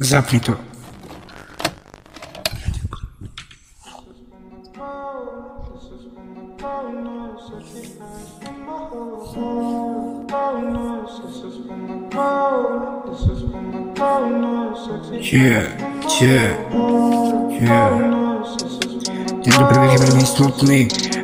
Zapni to. Tento príbeh je veľmi smutný,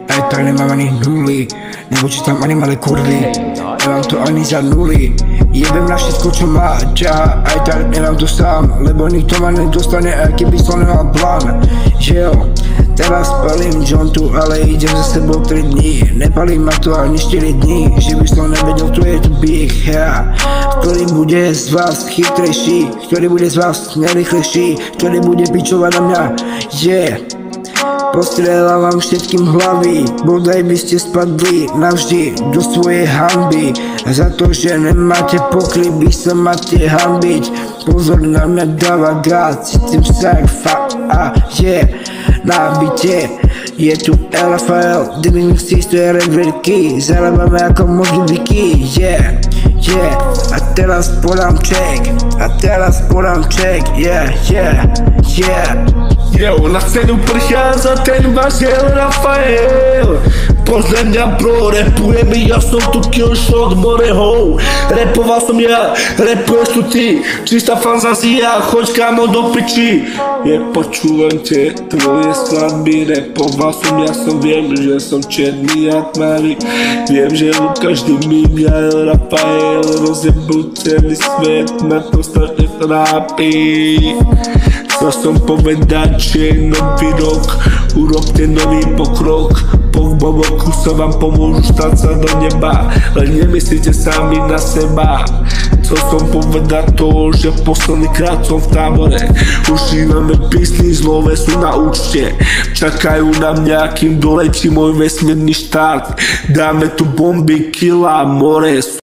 aj tak nemám ani nuly, nepočítam ani malé kurvy, nemám to ani za nuly. Jebem na všetko, čo má ťa, aj tak nemám to sám, lebo nikto ma nedostane, aj keby som nemal plán. Že jo, teraz palím jointu, ale idem za sebou 3 dní, nepalím ma to ani 4 dní, že by som nevedel, kto je tu big, ktorý bude z vás chytrejší, ktorý bude z vás najrychlejší, ktorý bude pičovať na mňa, Postrieľam všetkým hlavy, bodaj by ste spadli navždy do svojej hanby. Za to, že nemáte pokry, by sa máte hanbiť. Pozor na mňa dáva gát, cítim sa jak na byte. Je tu LFL, dealing si to je red veľký, zarábame ako modlibiky, a teraz podám check, Jo, na scénu prichádza ten vazel Rafael. Pozri mňa bro, repujem, ja som tu killshot morehov. Repoval som ja, repuješ tu ty, čistá fantázia, choď kámo do piči. Počúvam tie tvoje skladby, repoval som ja, viem, že som černý a tmavý. Viem, že Lukáš Miguel Rafael rozjebol celý svet, ma to strašne trápi. Chcel som povedať, že je nový rok, urobte nový pokrok. Po boku sa vám pomôžu stať sa do neba, len nemyslíte sami na seba. Chcel som povedať to, že posledný krát som v tábore. Užívame písny, zlové sú na účte, čakajú na mňa, kým doletí môj vesmírny štát. Dáme tu bomby, kila, more.